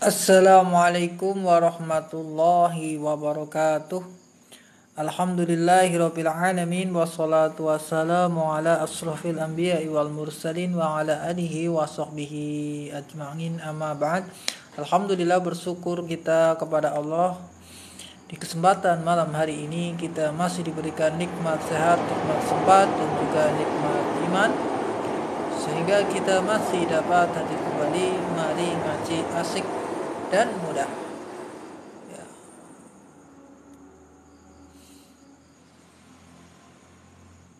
Assalamualaikum warahmatullahi wabarakatuh. Alhamdulillahirabbil alamin wassalatu wassalamu ala asrofil anbiya'i wal mursalin wa ala alihi wa sahbihi ajma'in amma ba'd. Alhamdulillah, bersyukur kita kepada Allah, di kesempatan malam hari ini kita masih diberikan nikmat sehat, nikmat sempat dan juga nikmat iman, sehingga kita masih dapat hadir kembali. Mari ngaji asik dan mudah. Ya.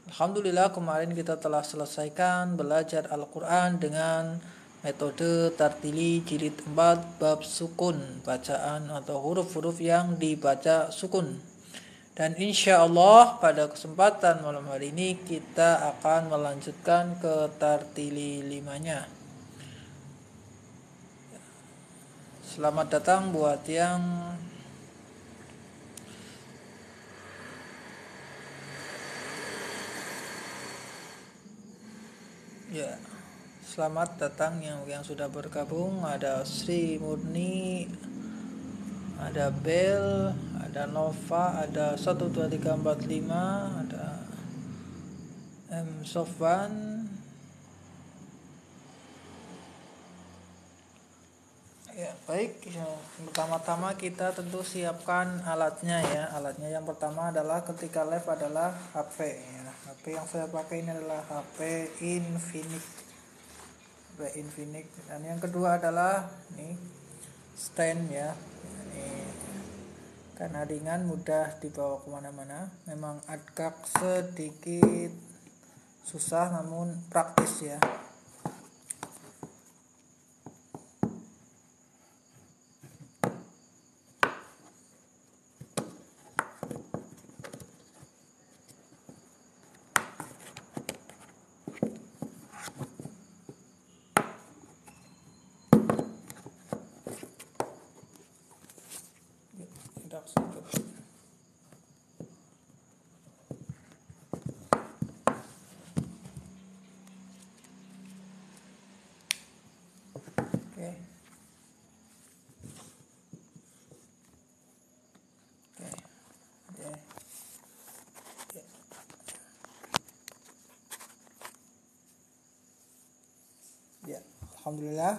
Alhamdulillah, kemarin kita telah selesaikan belajar Al-Quran dengan metode tartili jilid 4 bab sukun, bacaan atau huruf-huruf yang dibaca sukun. Dan insya Allah pada kesempatan malam hari ini kita akan melanjutkan ke tartili 5-nya. Selamat datang buat yang selamat datang yang sudah bergabung. Ada Sri Murni, ada Bel, ada Nova, ada 12345, ada M Sofwan. Ya, baik. Pertama-tama kita tentu siapkan alatnya ya. Alatnya yang pertama adalah ketika live adalah HP ya. HP yang saya pakai ini adalah HP Infinix. Dan yang kedua adalah ini stand ya. Ini karena ringan, mudah dibawa kemana-mana. Memang agak sedikit susah namun praktis ya. Ya, alhamdulillah,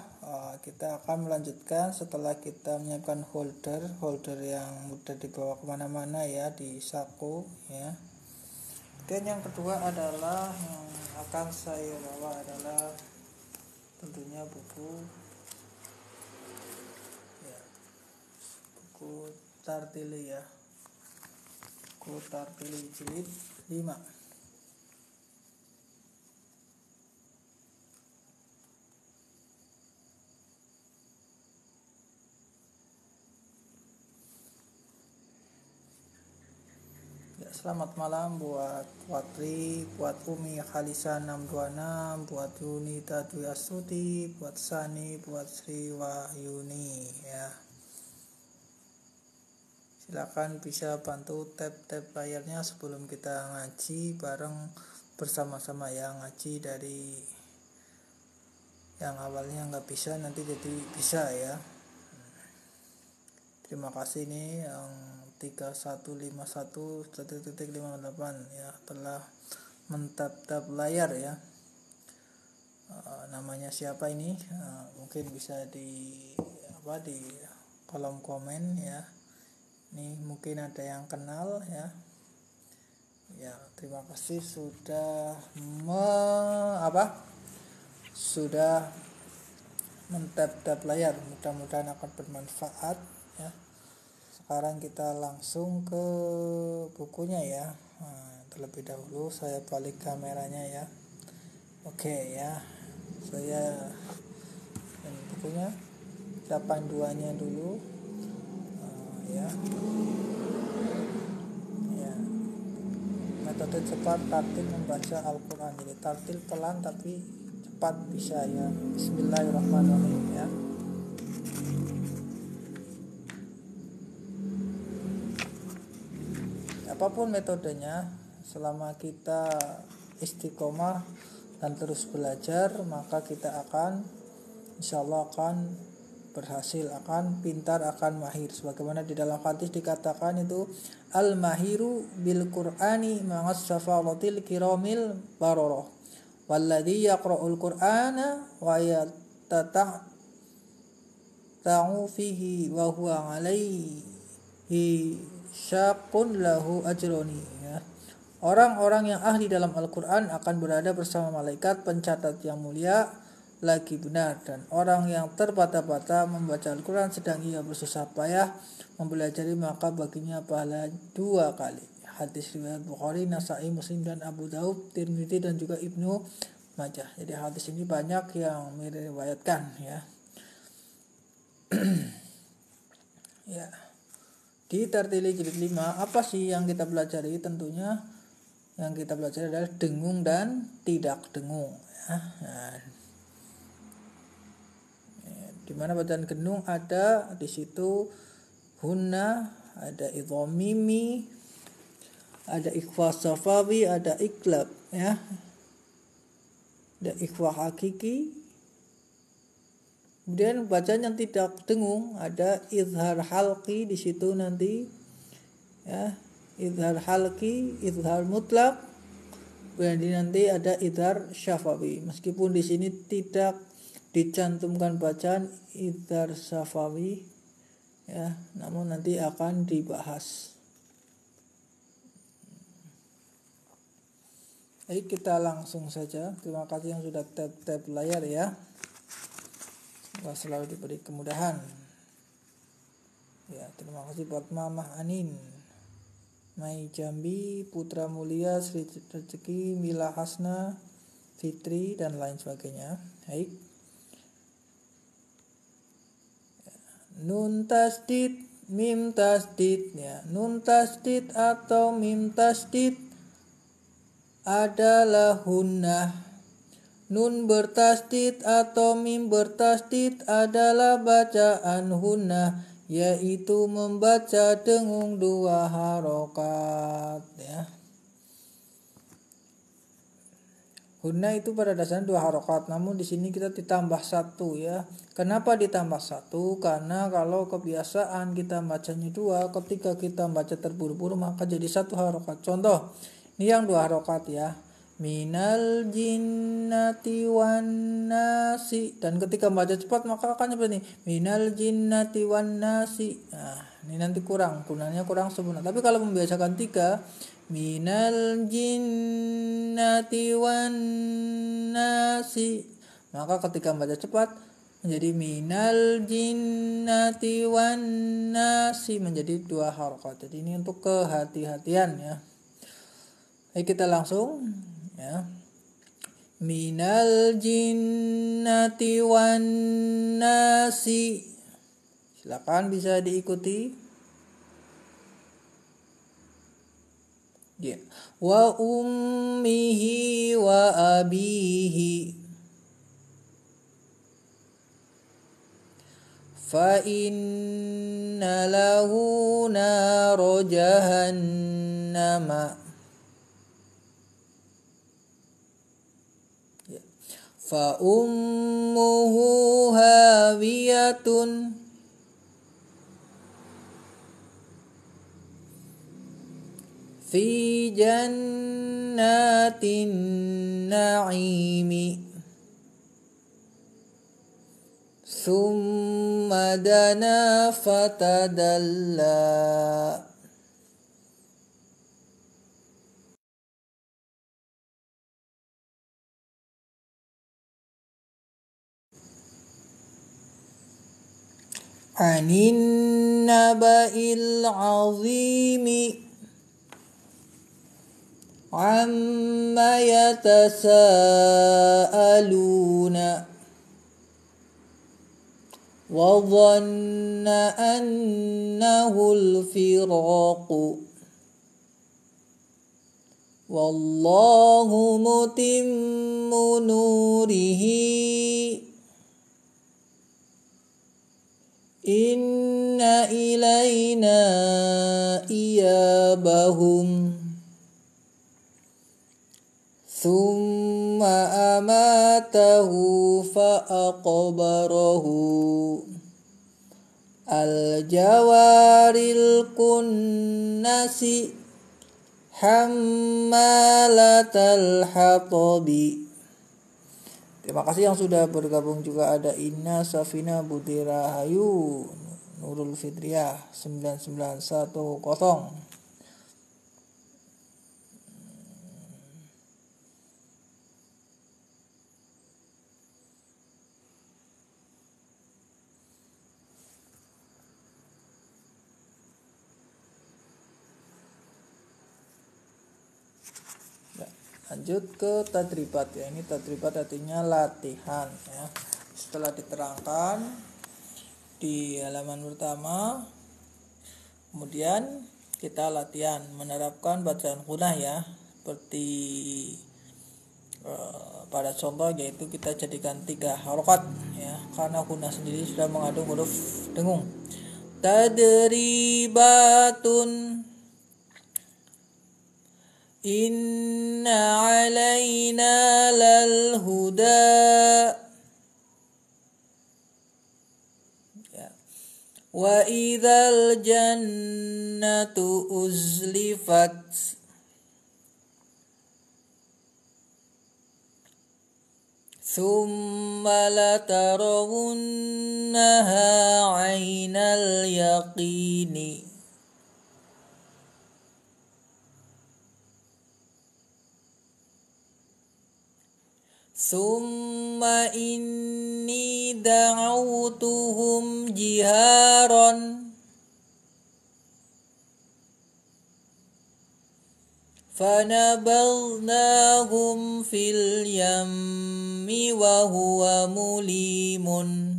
kita akan melanjutkan setelah kita menyiapkan holder yang mudah dibawa kemana-mana ya, di saku ya. Dan yang kedua adalah yang akan saya bawa adalah tentunya buku tartili ya, buku tartili jilid 5. Selamat malam buat Watri, buat Umi Khalisa 626, buat Yunita Dwi Astuti, buat Sani, buat Sri Wahyuni ya. Silakan bisa bantu tap layarnya sebelum kita ngaji bareng bersama-sama ya. Ngaji dari yang awalnya nggak bisa nanti jadi bisa ya. Terima kasih nih yang 3151.58 ya telah mentap layar ya. Namanya siapa ini? Mungkin bisa di kolom komen ya. Nih mungkin ada yang kenal ya. Ya, terima kasih sudah sudah mentap layar. Mudah-mudahan akan bermanfaat ya. Sekarang kita langsung ke bukunya ya. Terlebih dahulu saya balik kameranya ya. Oke ya, saya bukunya kita panduannya dulu ya. Metode cepat tartil membaca Al-Quran. Jadi tartil pelan tapi cepat bisa ya. Bismillahirrahmanirrahim ya. Apapun metodenya, selama kita istiqomah dan terus belajar, maka kita akan insyaallah akan berhasil, akan pintar, akan mahir. Sebagaimana di dalam hadis dikatakan itu al-mahiru bil Qur'ani ma'as safaratil kiramil bararah. Walladzi yaqra'ul Qur'ana wa yatata'u fihi wa huwa 'alaihi syaqqun lahu ajroni, ya. Orang-orang yang ahli dalam Al-Quran akan berada bersama malaikat pencatat yang mulia lagi benar, dan orang yang terbata-bata membaca Al-Quran sedang ia bersusah payah mempelajari maka baginya pahala 2 kali. Hadis riwayat Bukhari, Nasai, Muslim, dan Abu Daud, Tirmidzi, dan juga Ibnu Majah. Jadi hadis ini banyak yang meriwayatkan, ya. Ya. Di Tartili jilid 5, apa sih yang kita pelajari? Tentunya yang kita pelajari adalah dengung dan tidak dengung, ya. Nah, di mana bacaan dengung ada di situ hunna, ada idgham mimi, ada ikhfa safawi, ada iklab, ya. Ada ikhfa hakiki. Kemudian bacaan yang tidak dengung ada izhar halqi di situ nanti, ya. Izhar halqi, izhar mutlak. Kemudian nanti ada izhar syafawi. Meskipun di sini tidak dicantumkan bacaan izhar syafawi, ya, namun nanti akan dibahas. Baik, kita langsung saja. Terima kasih yang sudah tap layar, ya. Semoga selalu diberi kemudahan. Ya, terima kasih buat Mama Anin, Mai Jambi, Putra Mulia, Sri Rezeki, Mila Hasna, Fitri, dan lain sebagainya. Baik. Nun tasdid, mim tasdid, ya. Nun tasdid atau mim tasdid adalah hunnah. Nun bertasdid atau mim bertasdid adalah bacaan hunnah, yaitu membaca dengung 2 harokat, ya. Hunnah itu pada dasarnya 2 harokat, namun di sini kita ditambah 1, ya. Kenapa ditambah 1? Karena kalau kebiasaan kita bacanya 2, ketika kita baca terburu-buru maka jadi 1 harokat. Contoh, ini yang 2 harokat, ya. Minal jinnati wan nasi, dan ketika baca cepat maka akan seperti ini, minal jinnati wan nasi. Nah, ini nanti kurang, gunanya kurang sempurna. Tapi kalau membiasakan 3, minal jinnati wan nasi, maka ketika baca cepat menjadi minal jinnati wan nasi, menjadi 2 harokat. Jadi ini untuk kehati-hatian, ya. Baik, kita langsung, ya. Minal jinnati wan nasi. Silakan bisa diikuti. Ya. Wa ummihi wa abihi. Fa inna lahu naro jahannama. Fa ummuhu hawiyatun fi jannatin na'imi summa dana fatadalla. Anin naba'il azimi amma yatasaaluna wa dhanna annahu al-firaqu wallahu mutimmu nurihi inna ilayna iyabahum thumma amatahu fa aqbarahu. al-jawaril kunnasi hammalatal hatabi. Terima kasih yang sudah bergabung. Juga ada Inna Safina Budi Rahayu, Nurul Fitriah 9910. Lanjut ke tadribat ya. Ini tadribat artinya latihan ya. Setelah diterangkan di halaman pertama, kemudian kita latihan menerapkan bacaan gunah ya. Seperti pada contoh, yaitu kita jadikan 3 harokat ya, karena gunah sendiri sudah mengandung huruf dengung. Tadribatun inna alaina lal huda ya. Wa idzal jannatu uzlifat thumma latarawunnaha 'ainal yaqini. Summa inni da'autuhum jiharan fanabadhnahum fil yammi wa huwa mulimun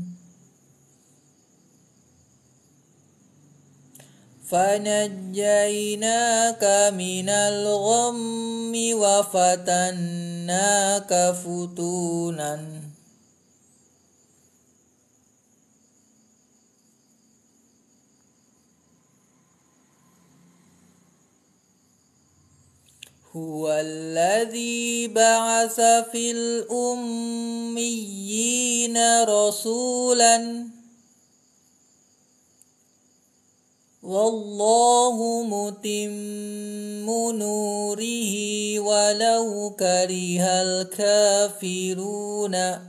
fanajjaynaka minal ghammi wa fatannaka futunan. Huwallazi ba'atsa fil ummiyina rasulan wallahu mutimmu nurihi walau karihal kafiruna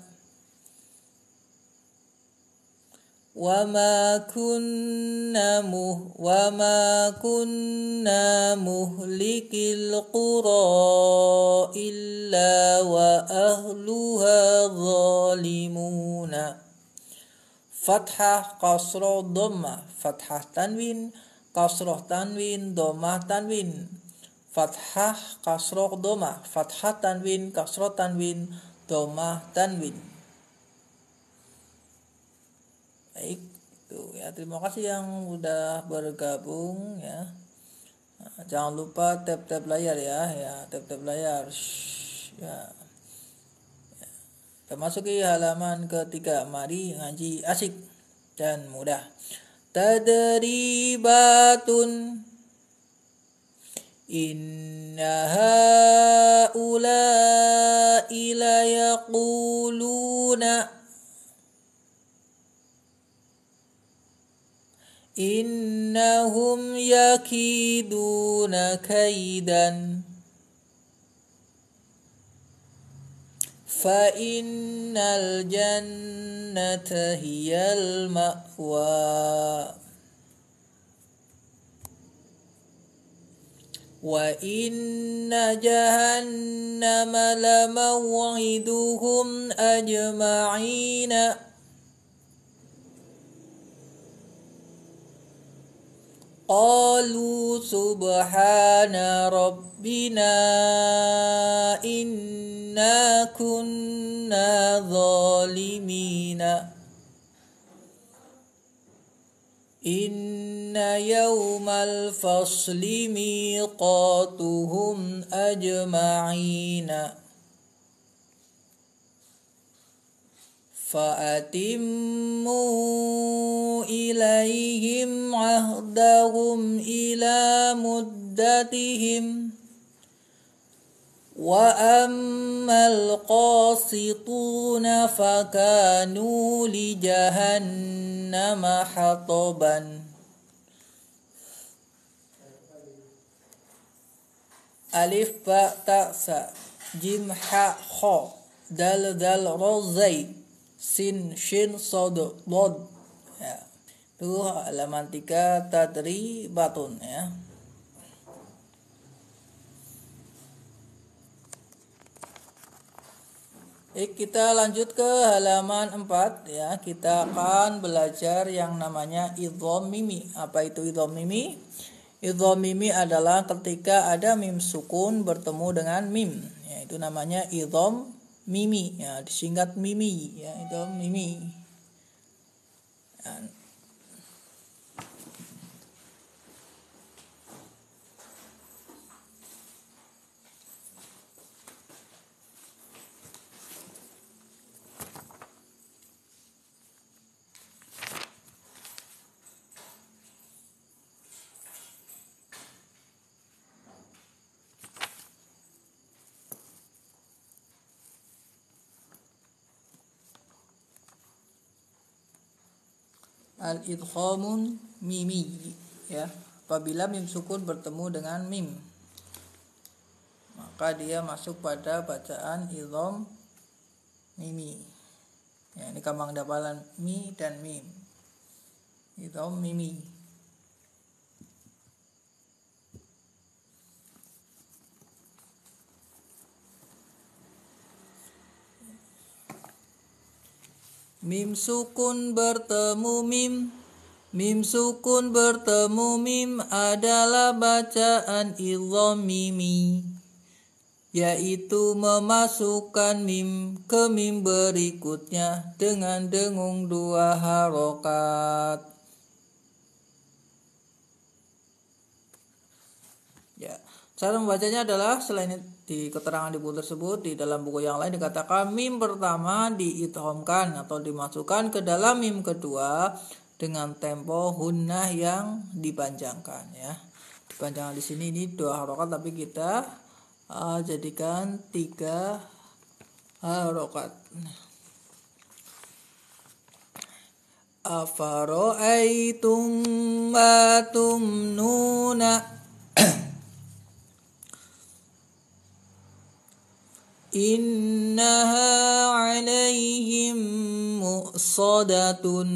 wama kunna muhlikil qura illa wa ahluha zalimuna. Fathah, kasroh, dhammah. Fathah tanwin, kasroh tanwin, dhammah tanwin. Fathah, kasroh, dhammah. Fathah tanwin, kasroh tanwin, dhammah tanwin. Baik, itu ya. Terima kasih yang udah bergabung ya. Nah, jangan lupa tap-tap layar ya, tap-tap layar. Ya. Kita masuki halaman ketiga. Mari ngaji asik dan mudah. Tadribatun inna haula'i la yaquluna innahum yakiduna kaidan fa innal jannata hiyal ma'wa wa inna jahannama lamaw'iduhum ajma'ina qalu subhana rabbina inna kunna zalimina inna yawmal fasli miqatuhum ajma'ina fa'atimmu ilaihim ahdahum ila muddatihim Wa ammal qasituna fakanu li jahannama hataban. Alif ba ta sa jim ha kha dal dal ra zai sin shin sod dod ya. Itu halaman 3 tadribatun ya. Kita lanjut ke halaman 4 ya. Kita akan belajar yang namanya idgham mimi. Apa itu idgham mimi? Idgham mimi adalah ketika ada mim sukun bertemu dengan mim. Ya, itu namanya idgham mimi. Ya, disingkat mimi. Ya, idgham mimi. Ya. Al-idghamun mimi ya. Apabila mim sukun bertemu dengan mim, maka dia masuk pada bacaan idgham mimi. Ya, ini kambang dapalan mi dan mim. Idgham mimi. Mim sukun bertemu mim. Mim sukun bertemu mim adalah bacaan idgham mimi, yaitu memasukkan mim ke mim berikutnya dengan dengung 2 harokat. Ya, cara membacanya adalah selain di keterangan di buku tersebut, di dalam buku yang lain dikatakan mim pertama diidghamkan atau dimasukkan ke dalam mim kedua dengan tempo hunnah yang dipanjangkan ya. Dipanjangkan di sini ini 2 harokat tapi kita jadikan 3 harokat. Afara'aitum ma tumnuna innaha 'alaihim mu'sadatun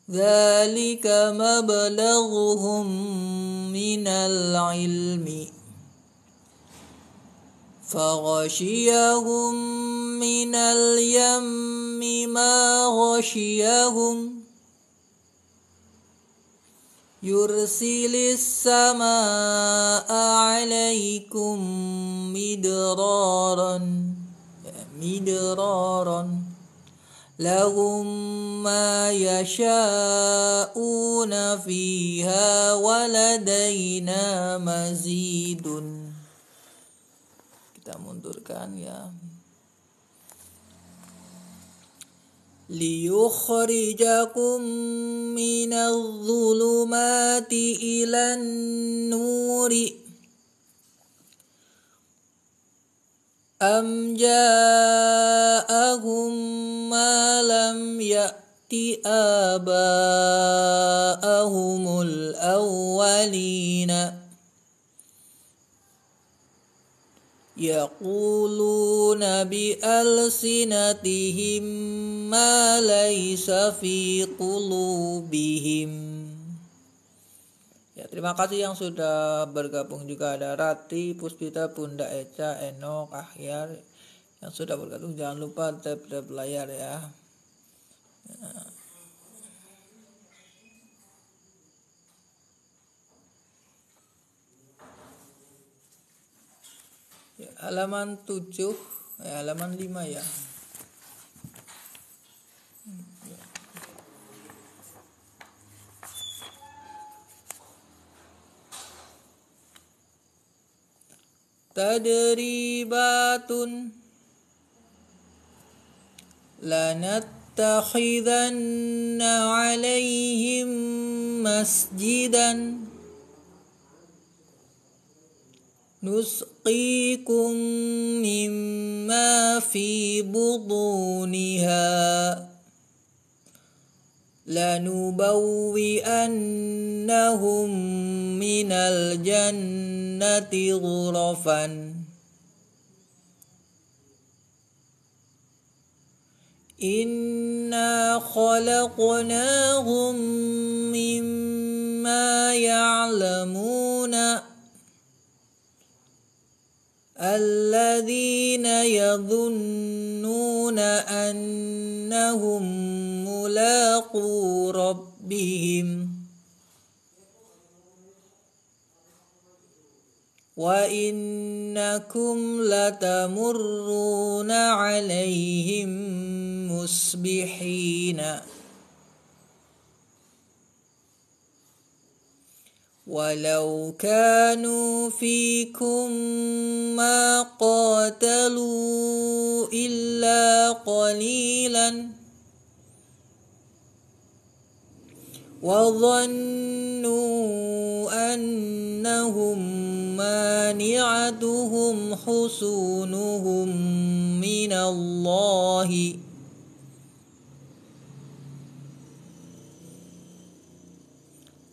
dzalika mablaghuhum minal ilmi faghashiyahum minal yammi ma ghashiyahum yursilis samaa 'alaikum midraran lahum ma yasha'una fiha waladaina mazidun. Kita mundurkan ya. Liyukhrijakum minadh-dhulumati ilan nuri am ja'ahum ma lam ya'ti aba'ahumul awwalina yaquluna bi alsinatihim ma laysa fi qulubihim. Ya, terima kasih yang sudah bergabung. Juga ada Rati, Puspita, Bunda Eca, Enok, Ahyar yang sudah bergabung. Jangan lupa tap layar ya. Ya, halaman 7, halaman 5 ya. Tadribatun lanattakhidanna 'alaihim masjidan نسقيكم مما في بطونها لنبوئنهم من الجنة غرفا إنا خلقناهم مما يعلمون الذين يظنون أنهم ملاقو ربهم وإنكم لتمرون عليهم مصبحين ولو كانوا فيكم ما قاتلوا إلا قليلا وظنوا أنهم مانعتهم حصونهم من الله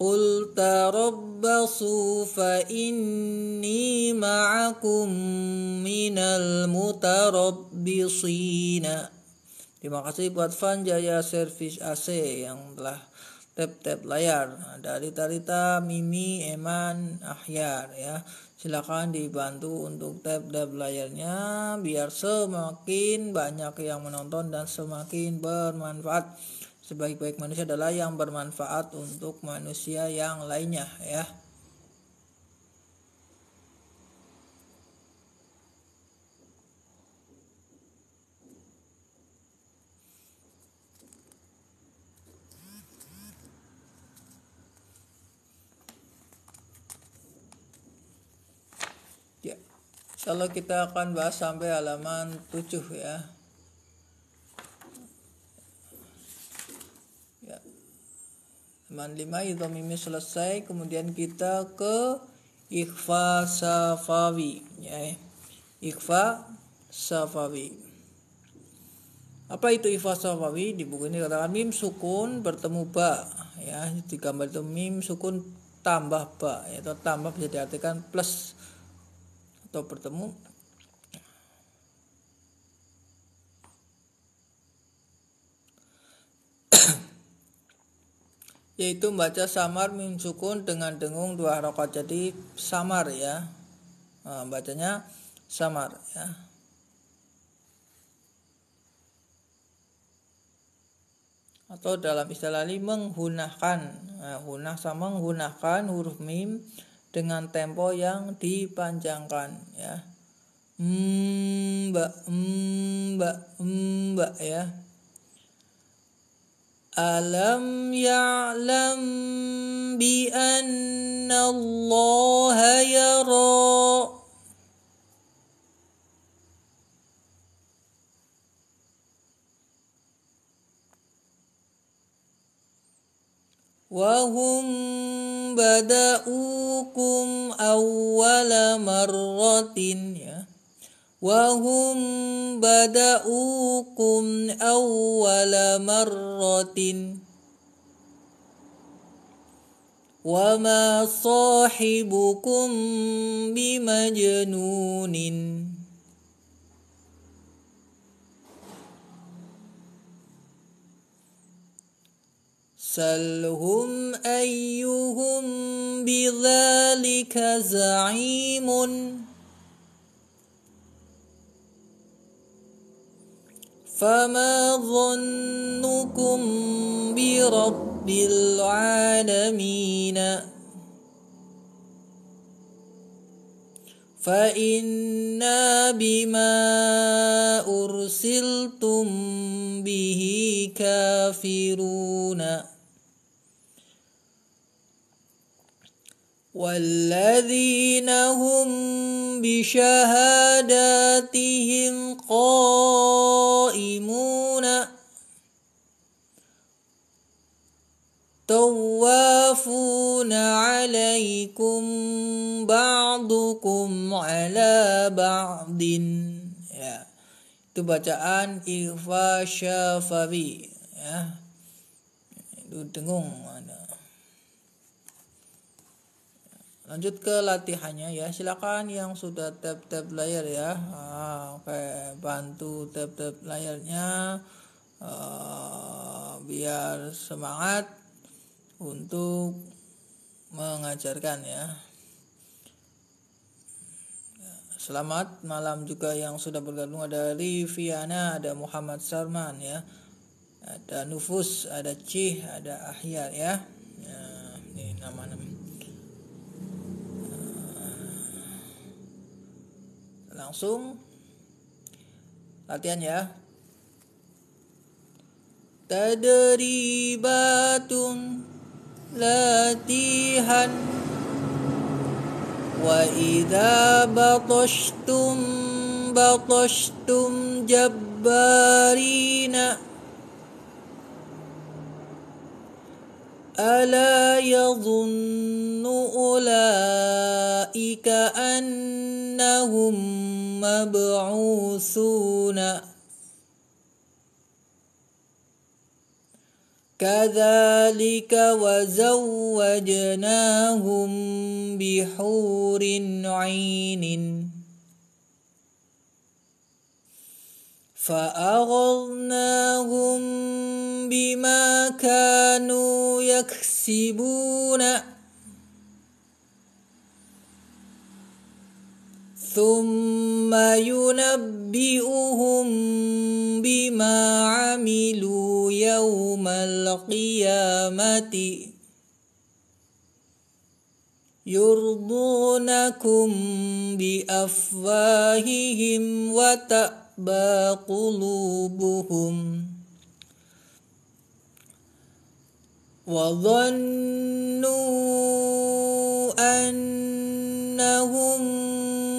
قل تربصوا فإني معكم من المتربصين. Terima kasih buat Van Jaya Service AC yang telah tap layar. Dari Tarita, Mimi, Eman, Ahyar ya. Silakan dibantu untuk tap layarnya biar semakin banyak yang menonton dan semakin bermanfaat. Sebaik-baik manusia adalah yang bermanfaat untuk manusia yang lainnya ya. Ya. Insyaallah kita akan bahas sampai halaman 7 ya. Halaman 5 itu mimi selesai, kemudian kita ke ikhfa safawi ya. Ikhfa safawi. Apa itu ikhfa safawi? Di buku ini katakan mim sukun bertemu ba ya. Di gambar itu mim sukun tambah ba ya, atau tambah bisa diartikan plus atau bertemu. Yaitu membaca samar mim sukun dengan dengung 2 harokat, jadi samar ya. Nah, bacanya samar ya. Atau dalam istilah li menggunakan. Nah, hunah sama menggunakan huruf mim dengan tempo yang dipanjangkan ya. Mbak ya. Alam ya'lam bi anna Allah yara. Wa hum bada'ukum awwala marratin ya. Wahum bada'ukum awwala marratin wa ma sahibukum bimajnunin salhum ayyuhum bidzalika za'imun فما ظنكم برب العالمين فإنا بما أرسلتم به كافرون والذين هم بشهاداتهم قائمون tawafuna alaikum ba'dukum ala ba'din. Ya, itu bacaan ikhfa syafawi, ya. Itu dengung. Lanjut ke latihannya ya. Silakan yang sudah tap-tap layar ya. Oke, bantu tap-tap layarnya biar semangat untuk mengajarkan ya. Selamat malam juga yang sudah bergabung, ada Riviana, ada Muhammad Sarman ya. Ada Nufus, ada Cih, ada Ahyar ya. Ini nama-nama. Langsung latihan ya. Tadribatun, latihan. Wa idza batashtum jabbarina. Ala yadhunnu ulaika annahum mab'utsuna. Kadzalika wa zawwajnahum bihurin 'ainin. فأغضناهم بما كانوا يكسبون ثم ينبئهم بما عملوا يوم القيامة يرضونكم بأفواههم قلوبهم وظنوا أنهم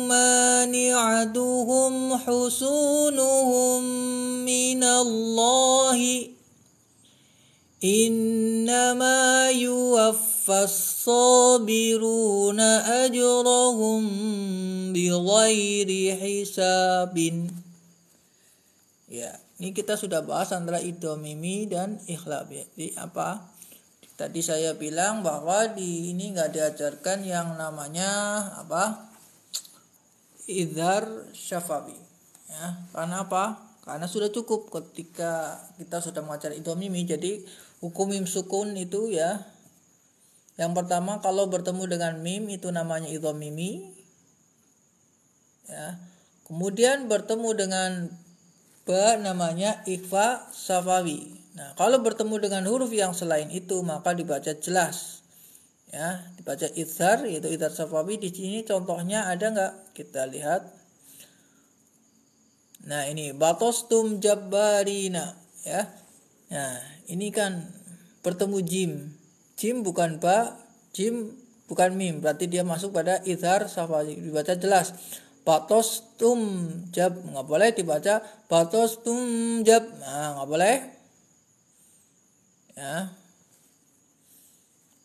مانعتهم حصونهم من الله إنما يوفى الصابرون أجرهم بغير حساب. Ya, ini kita sudah bahas antara idhomimi dan ikhlab ya. Jadi apa? Tadi saya bilang bahwa di ini nggak diajarkan yang namanya apa? Idhar syafawi. Ya, karena apa? Karena sudah cukup ketika kita sudah mengajar idhomimi. Jadi hukum mim sukun itu ya. Yang pertama kalau bertemu dengan mim itu namanya idhomimi. Ya. Kemudian bertemu dengan ba namanya ikhfa syafawi. Nah, kalau bertemu dengan huruf yang selain itu maka dibaca jelas. Ya, dibaca idhar yaitu idhar syafawi. Di sini contohnya ada enggak? Kita lihat. Nah, ini batostum jabbarina ya. Nah, ini kan bertemu jim. Jim bukan ba, jim bukan mim. Berarti dia masuk pada idhar syafawi. Dibaca jelas. Batostum jab, nggak boleh dibaca batostum jab, nah nggak boleh ya.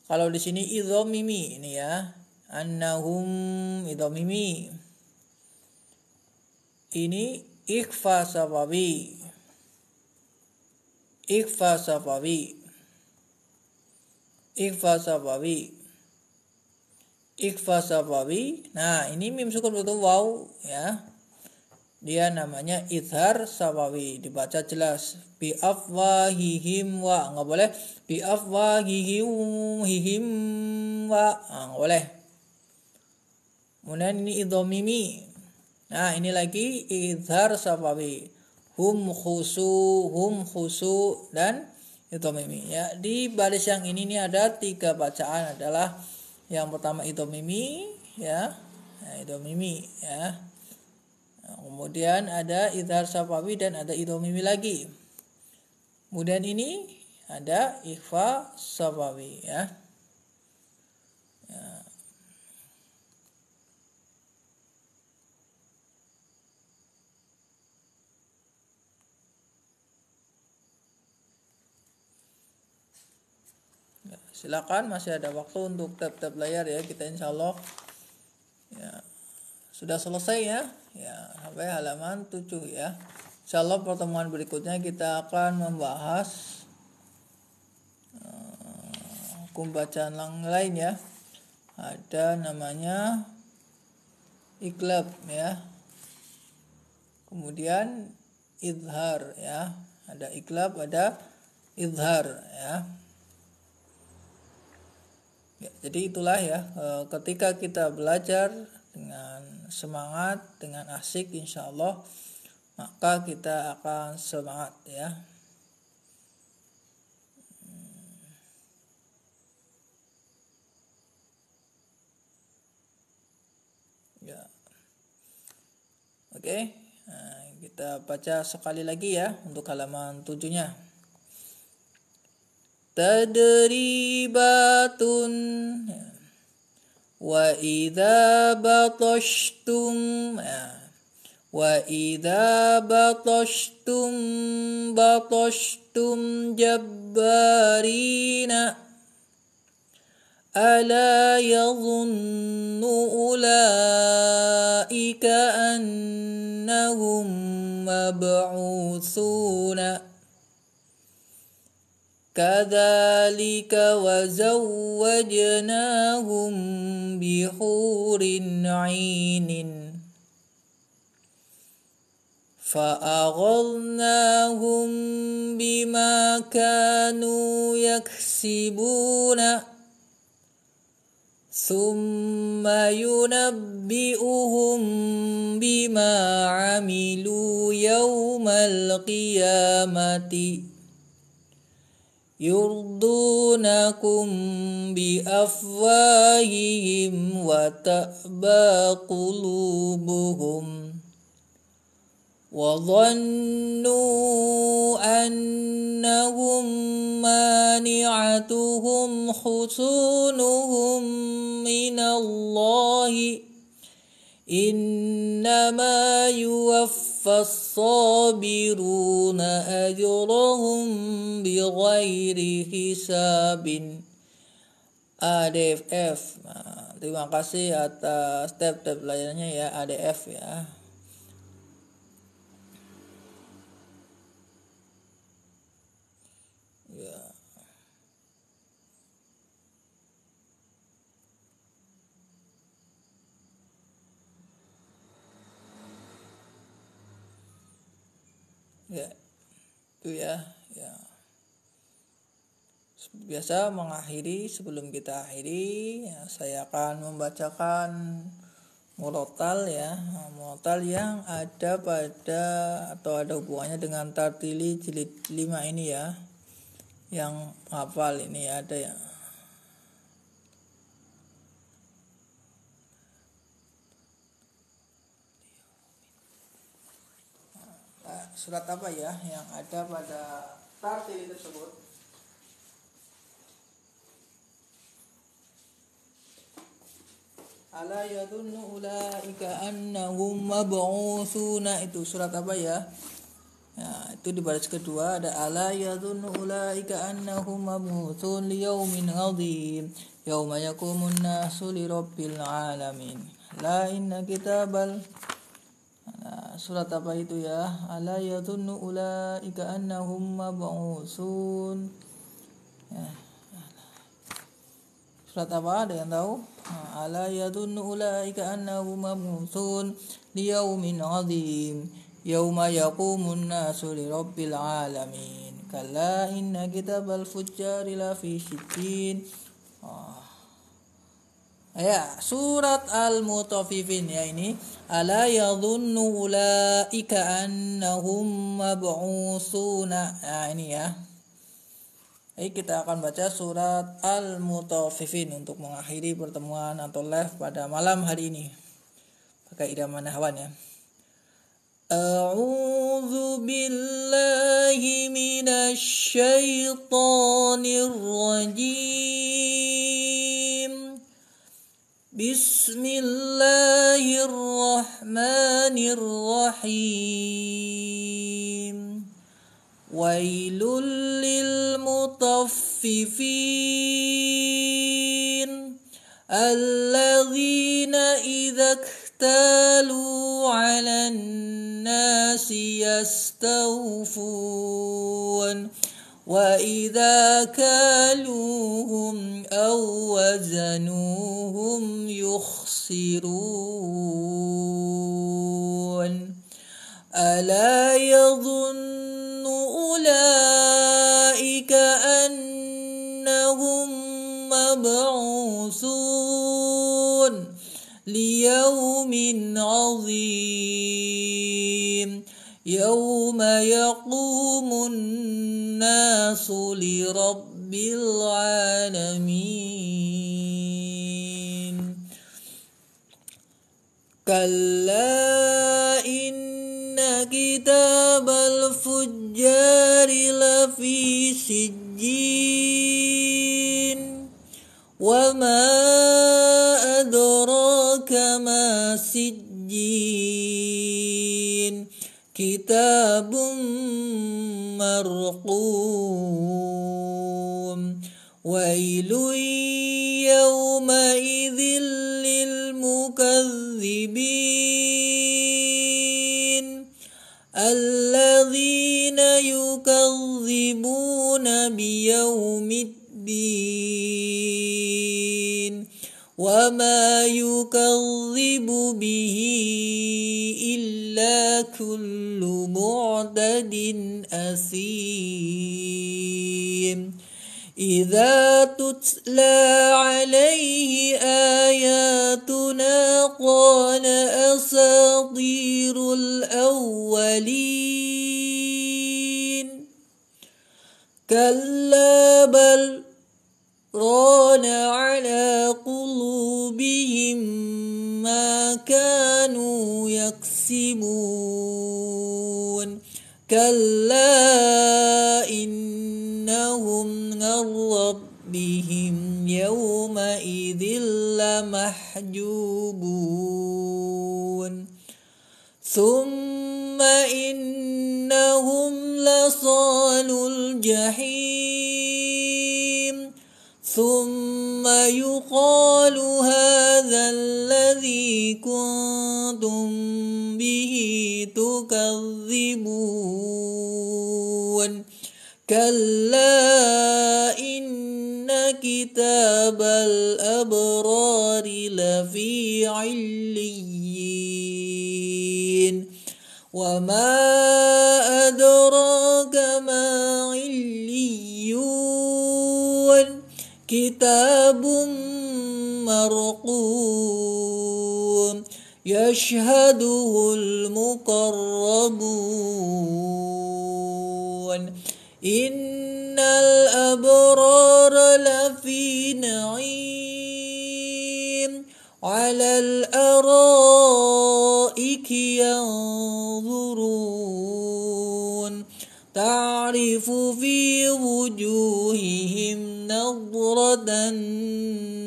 Kalau di sini idhomimi ini ya, annahum idhomimi, ini ikhfa syafawi, ikhfa syafawi, ikhfa syafawi, ikhfa syafawi. Nah, ini mim sukun betul waw ya. Dia namanya idhar syafawi, dibaca jelas. Bi afwahihim wa, enggak boleh bi afwahihim wa, enggak boleh. Kemudian ini idhomimi. Nah, ini lagi idhar syafawi. Hum khusu dan idhomimi ya. Di baris yang ini nih ada 3 bacaan, adalah yang pertama idhomimi ya. Nah, idhomimi ya. Nah, kemudian ada idhar syafawi dan ada idhomimi lagi. Kemudian ini ada ikhfa syafawi ya. Ya. Silakan, masih ada waktu untuk tap-tap layar ya. Kita insya Allah ya sudah selesai ya. Ya, sampai halaman 7 ya. Insya Allah pertemuan berikutnya kita akan membahas hukum bacaan lain ya. Ada namanya iqlab ya. Kemudian izhar ya. Ada iqlab, ada izhar ya. Ya, jadi itulah ya, ketika kita belajar dengan semangat, dengan asik, insya Allah maka kita akan semangat ya. Ya, oke. Nah, kita baca sekali lagi ya untuk halaman 7-nya. Tadribatun wa idza batashtum wa idza batashtum jabbarina ala yadhunnu ulaika annahum mab'utsuna kadzalika wa zawwajnahum bihurin 'ainin fa'aghadnahum bima kanu yaksibuna thumma yunabbi'uhum bima 'amilu yawmal qiyamati yurdunakum bi afwahihim wa ta'ba qulubuhum wa dhannu annahum mani'atuhum husunuhum minallahi innama yuwaffas sabiruna ajrahum bighairi hisabin. ADF. Nah, terima kasih atas tab-tab layarnya ya, ADF ya. Ya. Ya, itu ya. Biasa mengakhiri, sebelum kita akhiri ya, saya akan membacakan murotal ya. Murotal yang ada pada atau ada hubungannya dengan tartili jilid 5 ini ya. Yang hafal ini ada ya. Surat apa ya yang ada pada tartili tersebut? Ala yadunnu ulaika annahum mab'utsuna, itu surat apa ya? Ya, itu di baris kedua ada ala yadunnu ulaika annahum mab'utsun liyaumin 'adzim yauma yaqumun nasu lirabbil alamin. La inna kitabal, surat apa itu ya? Ala yadunnu ulaika annahum mab'utsun. Ya. Surat apa, ada yang tahu? Ala yadunnu ulaika annahum mab'utsun liyaumin 'adzim yauma yaqumun nasu lirabbil alamin. Kalla inna kitabal fujjari lafi sijjin. Ya, surat Al-Mutaffifin ya ini. Ala yadhunnu ulaika annahum mab'utsuna. Nah, ini ya. Kita akan baca surat Al-Mutaffifin untuk mengakhiri pertemuan atau live pada malam hari ini. Pakai irama nahwan ya. A'udzu billahi minasy syaithanir rajim. Bismillahirrahmanirrahim. Wailul lil mutaffifin. الذين إذا اكتالوا على الناس يستوفون وإذا كالوهم أو وزنوهم يخسرون ألا يظن أولئك أنهم مبعوثون ليوم عظيم يوم يقوم الناس لرب العالمين كلا إن كتاب الفجار لفي سجين وما أدراك ما سجين كتاب مرقوم ويل يومئذ للمكذبين الذين يكذبون بيوم الدين وما يكذب به إلا كل معتد أثيم إذا تتلى عليه آياتنا قال أساطير الأولين كلا بل ران على قلوبهم ما كانوا يكسبون كلا إنهم عن ربهم يومئذ لمحجوبون ثم إنهم لصالو الجحيم ثم يقال هذا الذي كنتم به تكذبون كلا إن كتاب الأبرار لفي عليين وما أدراك ما عليون كتاب مرقوم يشهده المقربون إن الأبرار لفي نعيم على الأرائك ينظرون تعرف في وجوههم نضرة النعيم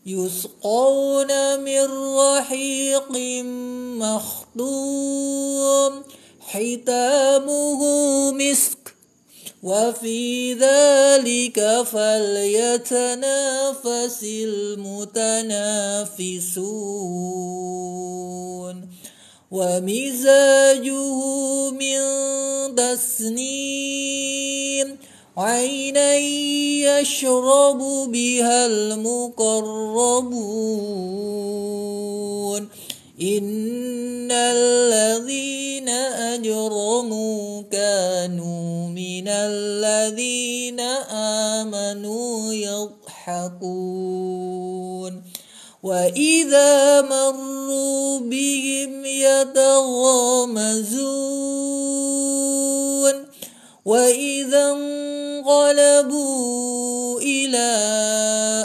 يسقون من رحيق مختوم ختامه مسك وفي ذلك فليتنافس المتنافسون ومزاجه من تسنيم عينا يشرب بها المقربون إن الذين أجرموا كانوا من الذين آمنوا يضحكون وإذا مروا بهم يتغامزون وإذا انقلبوا إلى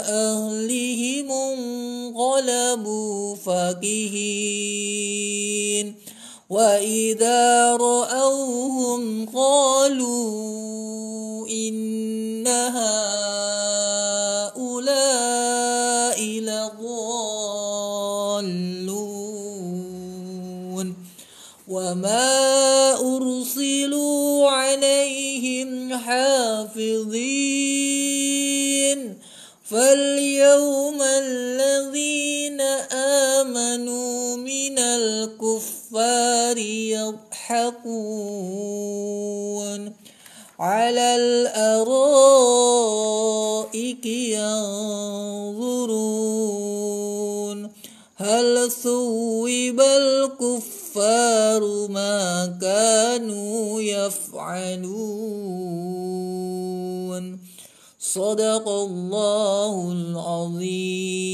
أهلهم انقلبوا فكهين وإذا رأوهم قالوا إن هؤلاء لضالون وما أرسلوا عليهم حافظين فاليوم الذين آمنوا من الكفار يضحكون على الأرائك ينظرون هل ثوب الكفار ما كانوا يفعلون صدق الله العظيم.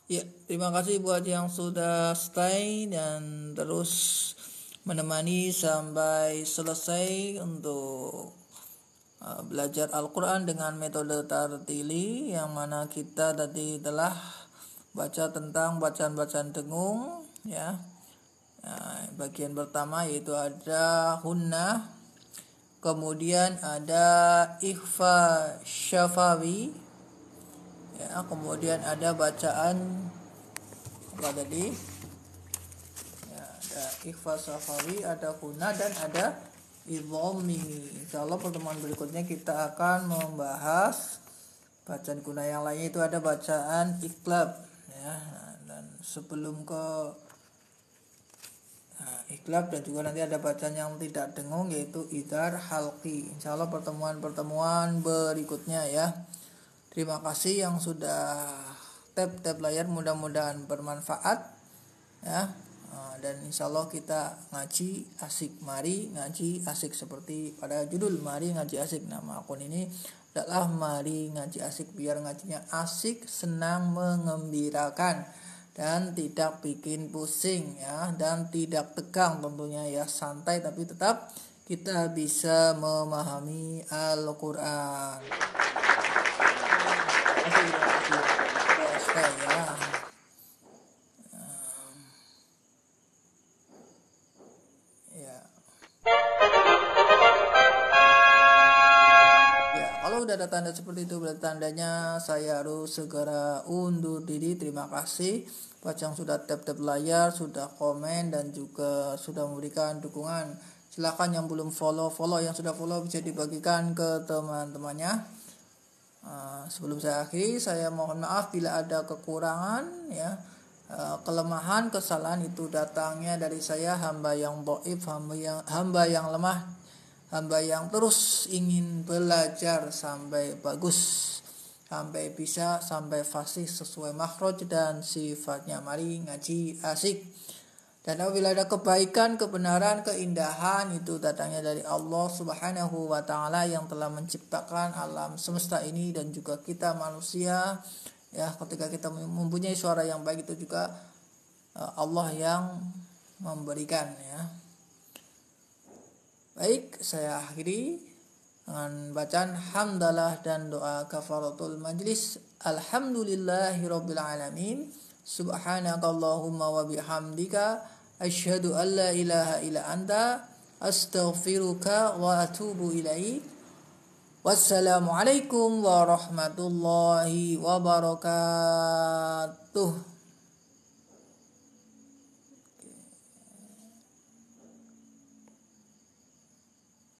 Ya, terima kasih buat yang sudah stay dan terus menemani sampai selesai untuk belajar Al-Quran dengan metode tartili, yang mana kita tadi telah baca tentang bacaan-bacaan dengung ya. Bagian pertama yaitu ada hunnah, kemudian ada ikhfa syafawi ya, kemudian ada bacaan apa tadi ya, ada ikhfa syafawi, ada hunnah, dan ada idhomi. Insyaallah pertemuan berikutnya kita akan membahas bacaan guna yang lainnya, itu ada bacaan iqlab ya. Dan sebelum ke iqlab dan juga nanti ada bacaan yang tidak dengung yaitu idhar halqi. Insyaallah pertemuan berikutnya ya. Terima kasih yang sudah tap layar, mudah-mudahan bermanfaat ya. Dan insyaallah kita ngaji asik, mari ngaji asik seperti pada judul mari ngaji asik. Nama akun ini adalah mari ngaji asik, biar ngajinya asik, senang, mengembirakan dan tidak bikin pusing ya, dan tidak tegang tentunya ya, santai tapi tetap kita bisa memahami Al-Quran. Kalau udah ada tanda seperti itu berarti tandanya saya harus segera undur diri. Terima kasih buat yang sudah tap layar, sudah komen, dan juga sudah memberikan dukungan. Silahkan yang belum follow, yang sudah follow bisa dibagikan ke teman-temannya. Sebelum saya akhiri, saya mohon maaf bila ada kekurangan ya, kelemahan, kesalahan itu datangnya dari saya, hamba yang dhaif, hamba yang lemah, hamba yang terus ingin belajar sampai bagus, sampai bisa, sampai fasih sesuai makhraj dan sifatnya. Mari ngaji asik. Dan apabila ada kebaikan, kebenaran, keindahan, itu datangnya dari Allah Subhanahu wa ta'ala yang telah menciptakan alam semesta ini dan juga kita manusia ya. Ketika kita mempunyai suara yang baik, itu juga Allah yang memberikan ya. Baik, saya akhiri dengan bacaan hamdalah dan doa kafaratul majlis. Alhamdulillahirabbil alamin. Subhanakallahumma wa bihamdika asyhadu an la ilaha illa anta astaghfiruka wa atubu ilaik. Wassalamualaikum warahmatullahi wabarakatuh.